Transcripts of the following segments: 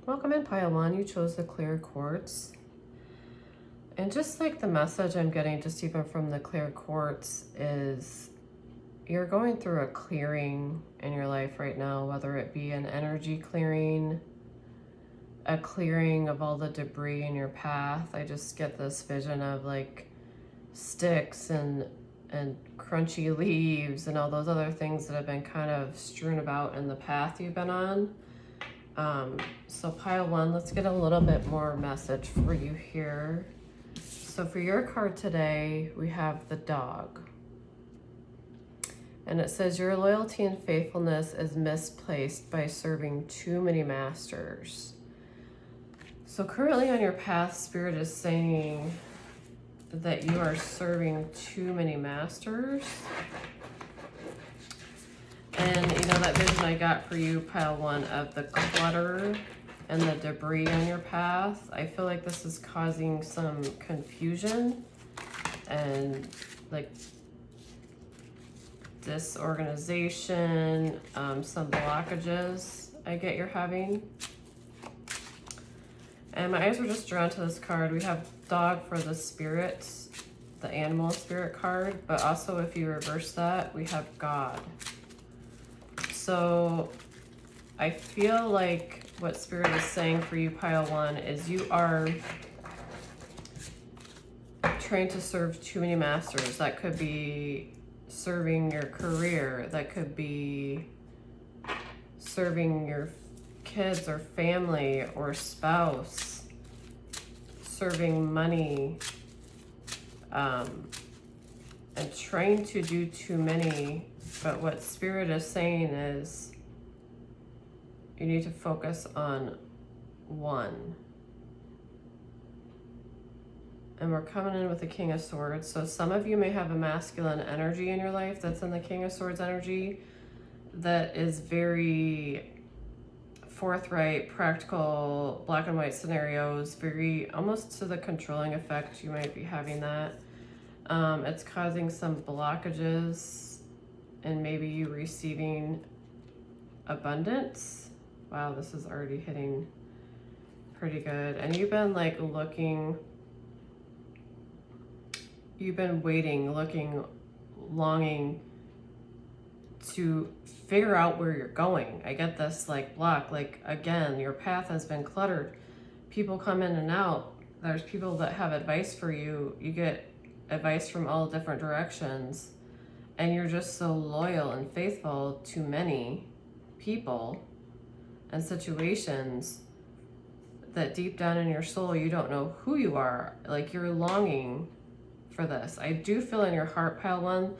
Welcome in pile one. You chose the clear quartz. And just like the message I'm getting just even from the clear quartz is you're going through a clearing in your life right now, whether it be an energy clearing, a clearing of all the debris in your path. I just get this vision of like sticks and crunchy leaves and all those other things that have been kind of strewn about in the path you've been on. So pile one, let's get a little bit more message for you here. So for your card today, we have the dog. And it says your loyalty and faithfulness is misplaced by serving too many masters. So currently on your path, Spirit is saying that you are serving too many masters. And you know that vision I got for you, pile one, of the clutter and the debris on your path. I feel like this is causing some confusion and like disorganization, some blockages I get you're having. And my eyes were just drawn to this card. We have dog for the spirit, the animal spirit card, but also if you reverse that, we have God. So I feel like what Spirit is saying for you, pile one, is you are trying to serve too many masters. That could be serving your career. That could be serving your kids or family or spouse, serving money, and trying to do too many. But what Spirit is saying is you need to focus on one. And we're coming in with the King of Swords. So some of you may have a masculine energy in your life that's in the King of Swords energy that is very forthright, practical, black and white scenarios, very almost to the controlling effect. You might be having that. It's causing some blockages and maybe you receiving abundance. Wow, this is already hitting pretty good. And you've been like looking, you've been waiting, looking, longing to figure out where you're going. I get this like block, like again, your path has been cluttered. People come in and out. There's people that have advice for you. You get advice from all different directions. And you're just so loyal and faithful to many people and situations that deep down in your soul, you don't know who you are. Like you're longing for this. I do feel in your heart, pile one,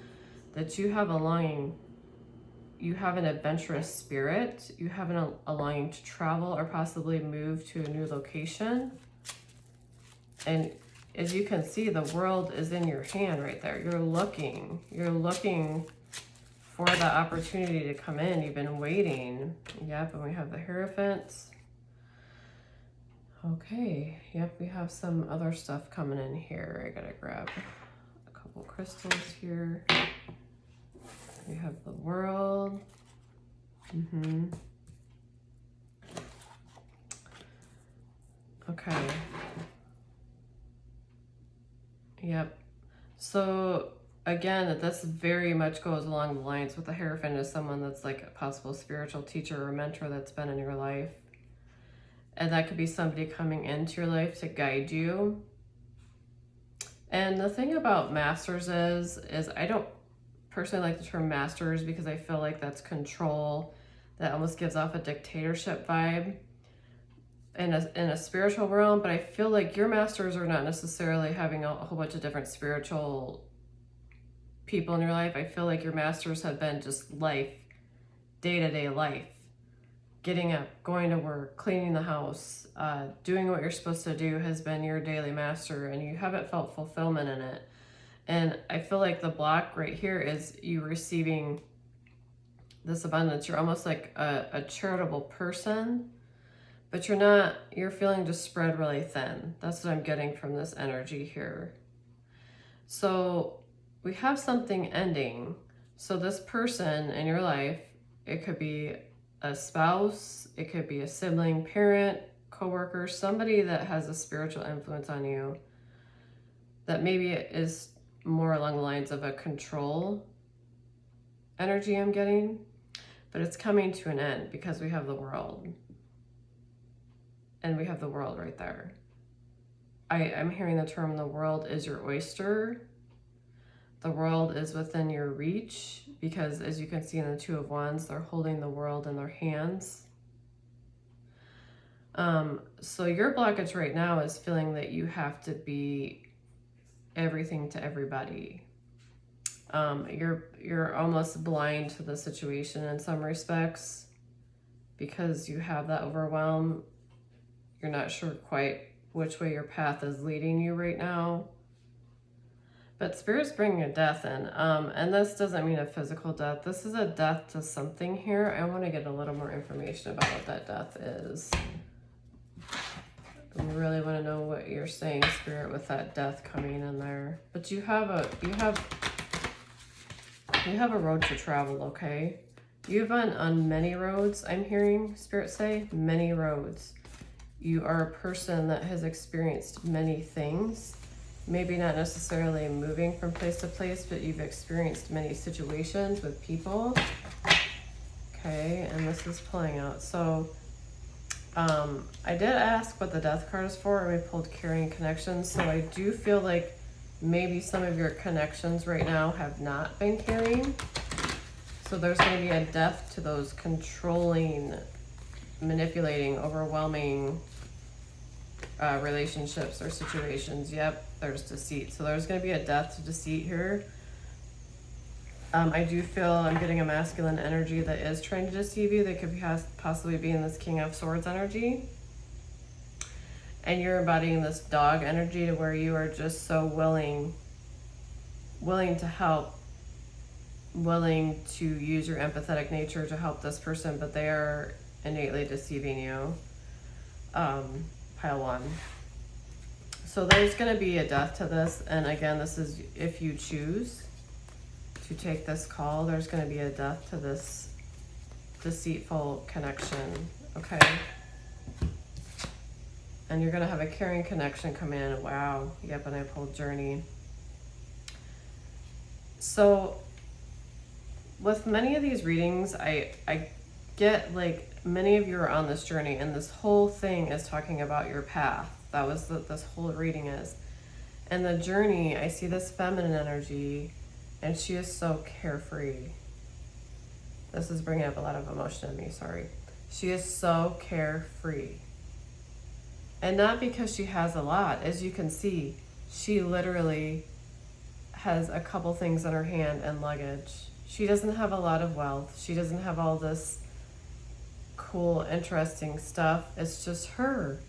that you have a longing. You have an adventurous spirit. You have a longing to travel or possibly move to a new location. And as you can see, the world is in your hand right there. You're looking for the opportunity to come in. You've been waiting. Yep, and we have the Hierophant. Okay, yep, we have some other stuff coming in here. I gotta grab a couple crystals here. We have the World. Okay. Yep. So again, this very much goes along the lines with the Hierophant as someone that's like a possible spiritual teacher or mentor that's been in your life. And that could be somebody coming into your life to guide you. And the thing about masters is I don't personally like the term masters because I feel like that's control. That almost gives off a dictatorship vibe in a spiritual realm, but I feel like your masters are not necessarily having a whole bunch of different spiritual people in your life. I feel like your masters have been just life, day-to-day life, getting up, going to work, cleaning the house, doing what you're supposed to do has been your daily master, and you haven't felt fulfillment in it. And I feel like the block right here is you receiving this abundance. You're almost like a charitable person, but you're feeling just spread really thin. That's what I'm getting from this energy here. So we have something ending. So this person in your life, it could be a spouse, it could be a sibling, parent, coworker, somebody that has a spiritual influence on you that maybe is more along the lines of a control energy I'm getting, but it's coming to an end because we have the world. And we have the world right there. I'm hearing the term, the world is your oyster. The world is within your reach, because as you can see in the Two of Wands, they're holding the world in their hands. So your blockage right now is feeling that you have to be everything to everybody. You're almost blind to the situation in some respects because you have that overwhelm. You're not sure quite which way your path is leading you right now. But Spirit's bringing a death in. And this doesn't mean a physical death. This is a death to something here. I want to get a little more information about what that death is. I really want to know what you're saying, Spirit, with that death coming in there. But you have a road to travel, okay? You've been on many roads, I'm hearing Spirit say. Many roads. You are a person that has experienced many things. Maybe not necessarily moving from place to place, but you've experienced many situations with people. Okay, and this is pulling out. So I did ask what the death card is for, and we pulled carrying connections. So I do feel like maybe some of your connections right now have not been carrying. So there's going to be a death to those controlling, manipulating, overwhelming relationships or situations. Yep, there's deceit. So there's going to be a death to deceit here. I do feel I'm getting a masculine energy that is trying to deceive you. They could possibly be in this King of Swords energy. And you're embodying this dog energy to where you are just so willing to help, willing to use your empathetic nature to help this person, but they are innately deceiving you. Pile one. So there's going to be a death to this. And again, this is if you choose to take this call, there's going to be a death to this deceitful connection, okay? And you're going to have a caring connection come in. Wow. Yep, and I pulled Journey. So with many of these readings, I get like many of you are on this journey, and this whole thing is talking about your path. That was what this whole reading is. And the journey, I see this feminine energy, and she is so carefree. This is bringing up a lot of emotion in me, sorry. She is so carefree. And not because she has a lot. As you can see, she literally has a couple things in her hand and luggage. She doesn't have a lot of wealth. She doesn't have all this cool, interesting stuff. It's just her.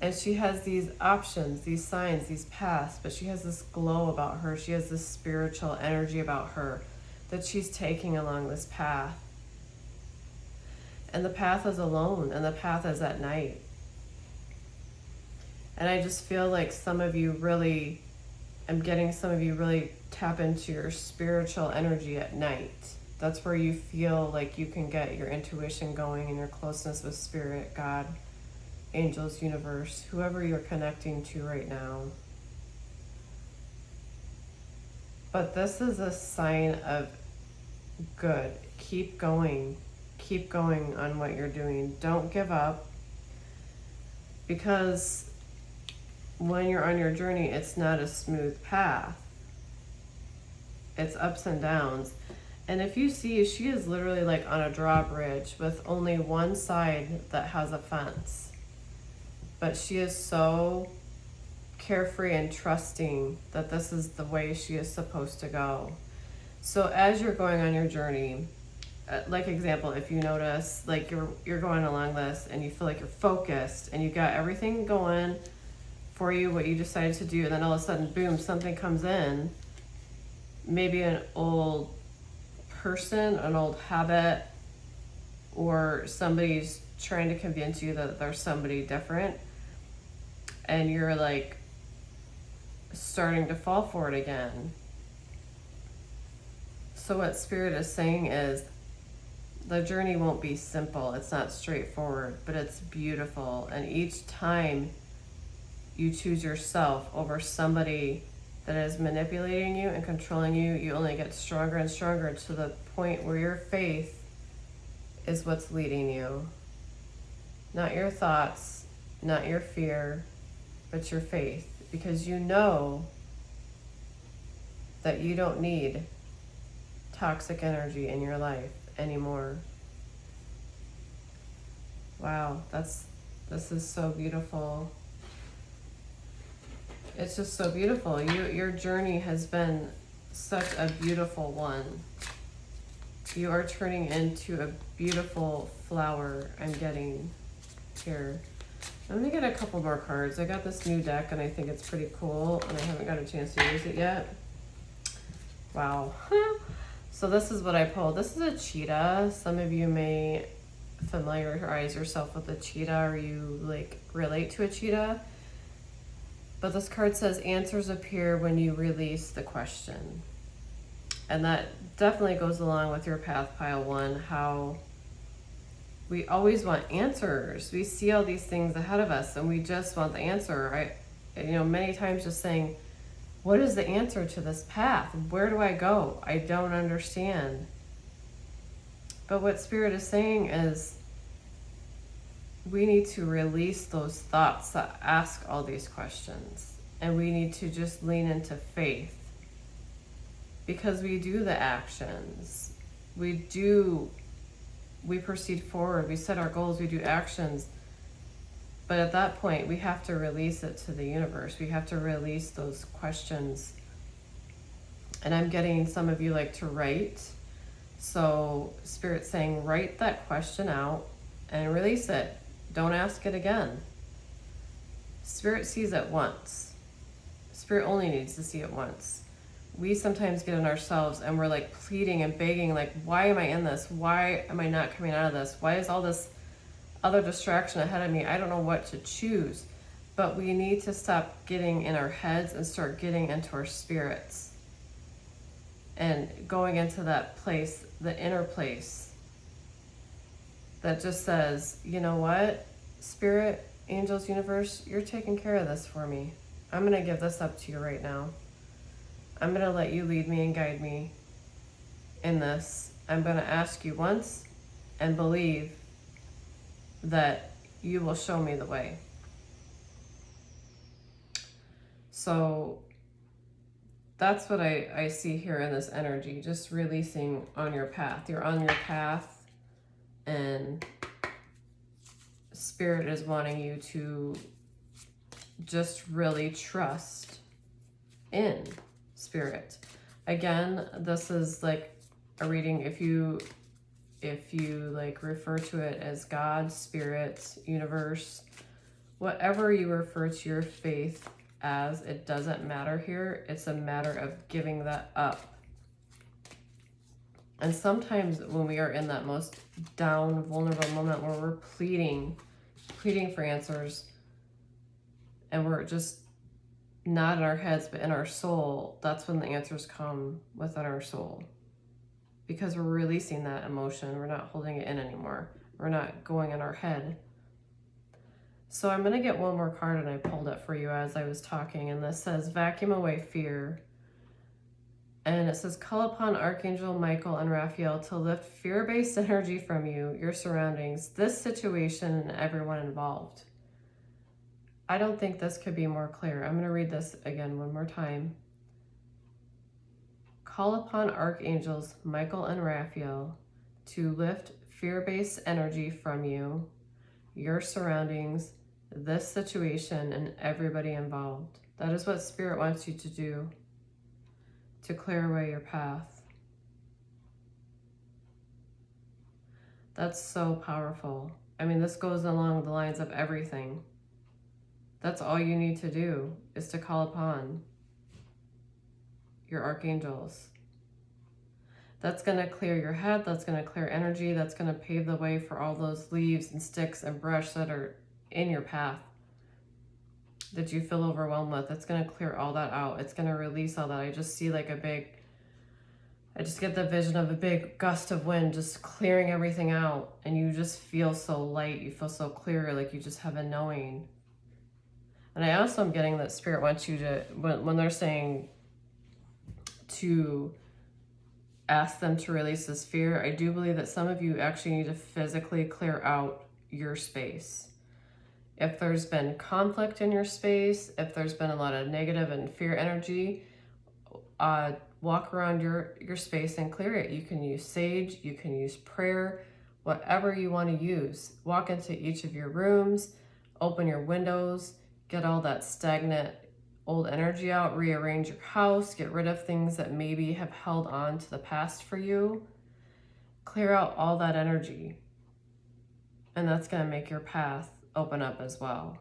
And she has these options, these signs, these paths, but she has this glow about her. She has this spiritual energy about her that she's taking along this path. And the path is alone, and the path is at night. And I just feel like some of you really, I'm getting some of you really tap into your spiritual energy at night. That's where you feel like you can get your intuition going and your closeness with Spirit, God, angels, universe, whoever you're connecting to right now. But this is a sign of good. Keep going. Keep going on what you're doing. Don't give up. Because when you're on your journey, it's not a smooth path. It's ups and downs. And if you see, she is literally like on a drawbridge with only one side that has a fence. But she is so carefree and trusting that this is the way she is supposed to go. So as you're going on your journey, like example, if you notice like you're going along this and you feel like you're focused and you got everything going for you, what you decided to do, and then all of a sudden, boom, something comes in, maybe an old person, an old habit, or somebody's trying to convince you that there's somebody different, and you're like starting to fall for it again. So what Spirit is saying is The journey won't be simple. It's not straightforward, but it's beautiful. And each time you choose yourself over somebody that is manipulating you and controlling you, you only get stronger and stronger to the point where your faith is what's leading you. Not your thoughts, not your fear, but your faith. Because you know that you don't need toxic energy in your life anymore. Wow, this is so beautiful. It's just so beautiful. Your journey has been such a beautiful one. You are turning into a beautiful flower, I'm getting here. I'm gonna get a couple more cards. I got this new deck and I think it's pretty cool and I haven't got a chance to use it yet. Wow. So this is what I pulled. This is a cheetah. Some of you may familiarize yourself with a cheetah, or you like relate to a cheetah. But this card says answers appear when you release the question. And that definitely goes along with your path pile 1, how we always want answers. We see all these things ahead of us and we just want the answer. Many times just saying, what is the answer to this path? Where do I go? I don't understand. But what Spirit is saying is we need to release those thoughts that ask all these questions. And we need to just lean into faith. Because we do the actions. We proceed forward. We set our goals. We do actions. But at that point, we have to release it to the universe. We have to release those questions. And I'm getting some of you like to write. So Spirit's saying, write that question out and release it. Don't ask it again. Spirit sees it once. Spirit only needs to see it once. We sometimes get in ourselves and we're like pleading and begging, like, why am I in this? Why am I not coming out of this? Why is all this other distraction ahead of me? I don't know what to choose. But we need to stop getting in our heads and start getting into our spirits and going into that place, the inner place that just says, you know what, Spirit, angels, universe, you're taking care of this for me. I'm going to give this up to you right now. I'm going to let you lead me and guide me in this. I'm going to ask you once and believe that you will show me the way. So that's what I see here in this energy, just releasing on your path. You're on your path and Spirit is wanting you to just really trust in Spirit. Again, this is like a reading if you like refer to it as God, Spirit, universe, whatever you refer to your faith as, it doesn't matter here. It's a matter of giving that up. And sometimes when we are in that most down, vulnerable moment where we're pleading for answers, and we're just not in our heads but in our soul, that's when the answers come within our soul. Because we're releasing that emotion. We're not holding it in anymore. We're not going in our head. So I'm going to get one more card, and I pulled it for you as I was talking. And this says, vacuum away fear. And it says, call upon Archangel Michael and Raphael to lift fear-based energy from you, your surroundings, this situation, and everyone involved. I don't think this could be more clear. I'm going to read this again one more time. Call upon Archangels Michael and Raphael to lift fear-based energy from you, your surroundings, this situation, and everybody involved. That is what Spirit wants you to do, to clear away your path. That's so powerful. I mean, this goes along the lines of everything. That's all you need to do, is to call upon your archangels. That's going to clear your head. That's going to clear energy. That's going to pave the way for all those leaves and sticks and brush that are in your path that you feel overwhelmed with. It's going to clear all that out. It's going to release all that. I just see like a big I just get the vision of a big gust of wind just clearing everything out, and you just feel so light, you feel so clear, like you just have a knowing. And I also am getting that Spirit wants you to, when they're saying to ask them to release this fear, I do believe that some of you actually need to physically clear out your space. If there's been conflict in your space, if there's been a lot of negative and fear energy, walk around your space and clear it. You can use sage, you can use prayer, whatever you want to use. Walk into each of your rooms, open your windows, get all that stagnant old energy out, rearrange your house, get rid of things that maybe have held on to the past for you. Clear out all that energy. And that's going to make your path open up as well.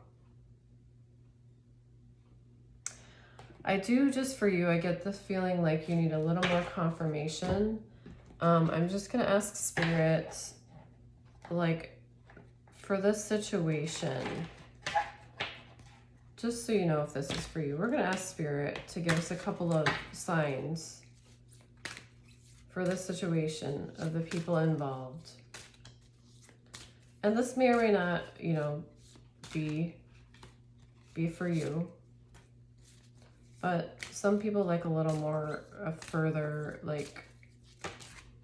I do, just for you, I get this feeling like you need a little more confirmation. I'm just going to ask Spirit, like, for this situation, just so you know if this is for you, we're going to ask Spirit to give us a couple of signs for this situation of the people involved. And this may or may not, you know, be for you. But some people like a little more, a further, like,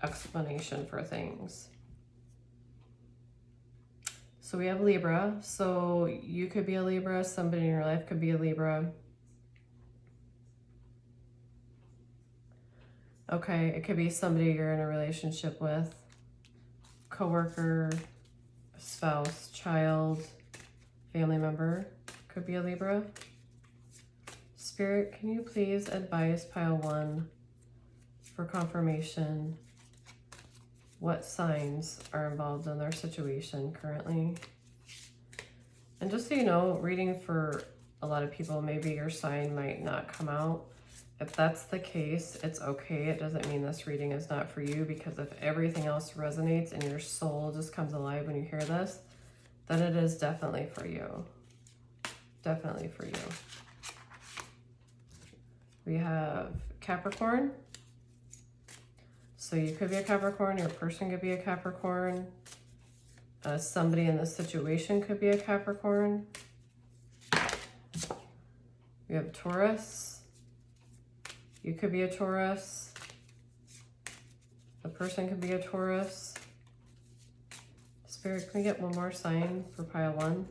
explanation for things. So we have Libra. So you could be a Libra. Somebody in your life could be a Libra. Okay, it could be somebody you're in a relationship with. Coworker, spouse, child, family member. Could be a Libra. Spirit, can you please advise pile 1 for confirmation what signs are involved in their situation currently? And just so you know, reading for a lot of people, maybe your sign might not come out. If that's the case, it's okay. It doesn't mean this reading is not for you, because if everything else resonates and your soul just comes alive when you hear this, then it is definitely for you. Definitely for you. We have Capricorn. So you could be a Capricorn, your person could be a Capricorn. Somebody in this situation could be a Capricorn. We have Taurus. You could be a Taurus. The person could be a Taurus. Spirit, can we get one more sign for pile 1?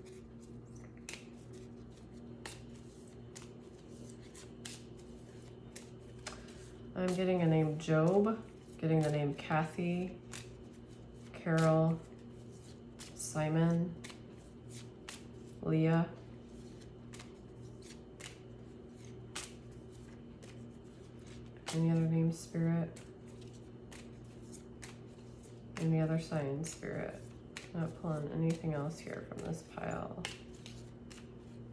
I'm getting a name Job, getting the name Kathy, Carol, Simon, Leah. Any other names, Spirit? Any other signs, Spirit? Not pulling anything else here from this pile.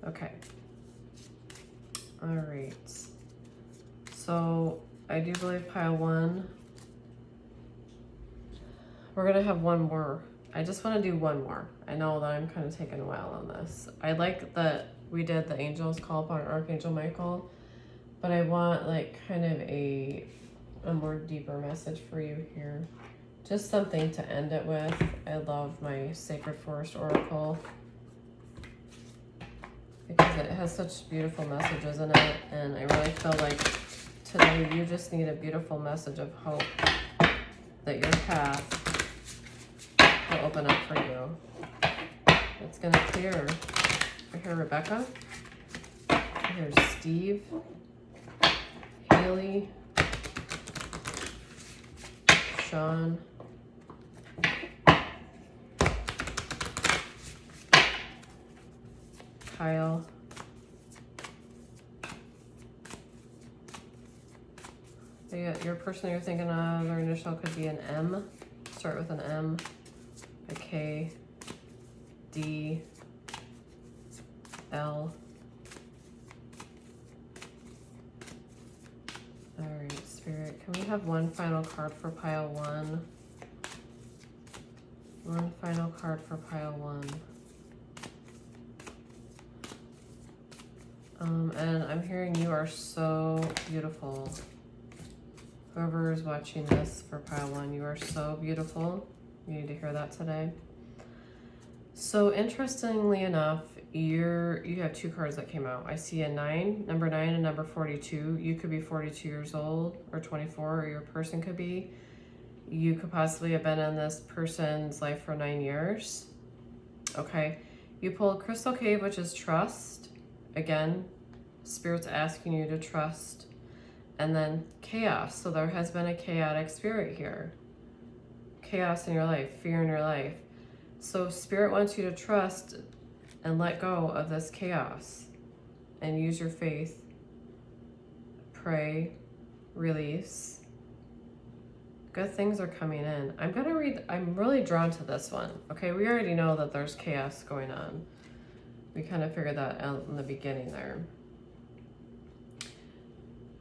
Okay. All right. So I do believe pile 1. We're gonna have one more. I just want to do one more. I know that I'm kind of taking a while on this. I like that we did the angels call upon Archangel Michael, but I want like kind of a more deeper message for you here. Just something to end it with. I love my Sacred Forest Oracle because it has such beautiful messages in it, and I really feel like today you just need a beautiful message of hope that your path will open up for you. It's going to clear. I hear Rebecca. I hear Steve, Haley, Sean, Kyle, your person you're thinking of, their initial could be an M. Start with an M, a K, D, L. All right, Spirit, can we have one final card for pile 1? One final card for pile 1. And I'm hearing you are so beautiful. Whoever is watching this for pile 1, you are so beautiful. You need to hear that today. So interestingly enough, you have 2 cards that came out. I see a 9, number 9 and number 42. You could be 42 years old or 24, or your person could be. You could possibly have been in this person's life for 9 years. Okay. You pulled Crystal Cave, which is trust. Again, Spirit's asking you to trust. And then chaos. So there has been a chaotic spirit here. Chaos in your life, fear in your life. So Spirit wants you to trust and let go of this chaos and use your faith. Pray, release. Good things are coming in. I'm really drawn to this one. Okay, we already know that there's chaos going on. We kind of figured that out in the beginning there.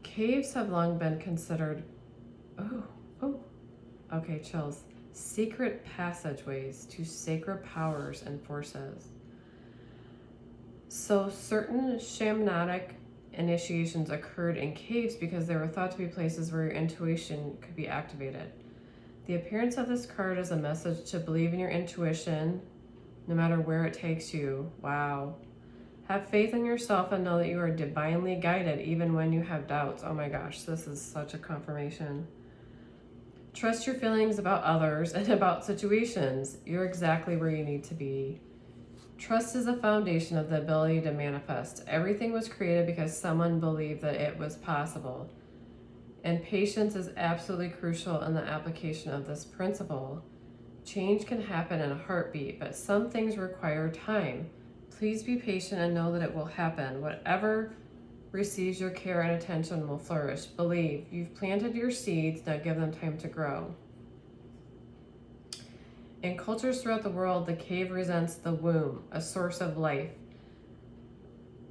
Caves have long been considered, okay, chills. Secret passageways to sacred powers and forces. So certain shamanic initiations occurred in caves because they were thought to be places where your intuition could be activated. The appearance of this card is a message to believe in your intuition no matter where it takes you. Wow. Have faith in yourself and know that you are divinely guided even when you have doubts. Oh my gosh, this is such a confirmation. Trust your feelings about others and about situations. You're exactly where you need to be. Trust is the foundation of the ability to manifest. Everything was created because someone believed that it was possible. And patience is absolutely crucial in the application of this principle. Change can happen in a heartbeat, but some things require time. Please be patient and know that it will happen. Whatever receives your care and attention will flourish. Believe. You've planted your seeds, now give them time to grow. In cultures throughout the world, the cave represents the womb, a source of life.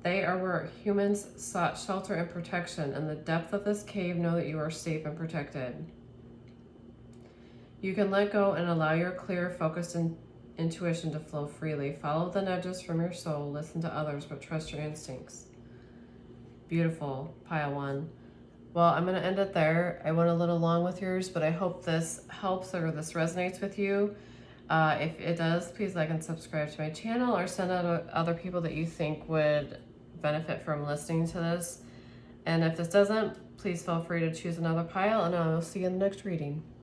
They are where humans sought shelter and protection. In the depth of this cave, know that you are safe and protected. You can let go and allow your clear, focused intuition to flow freely. Follow the nudges from your soul, listen to others, but trust your instincts. Beautiful, pile 1. Well, I'm going to end it there. I went a little long with yours, but I hope this helps or this resonates with you. If it does, please like and subscribe to my channel or send out other people that you think would benefit from listening to this. And if this doesn't, please feel free to choose another pile, and I will see you in the next reading.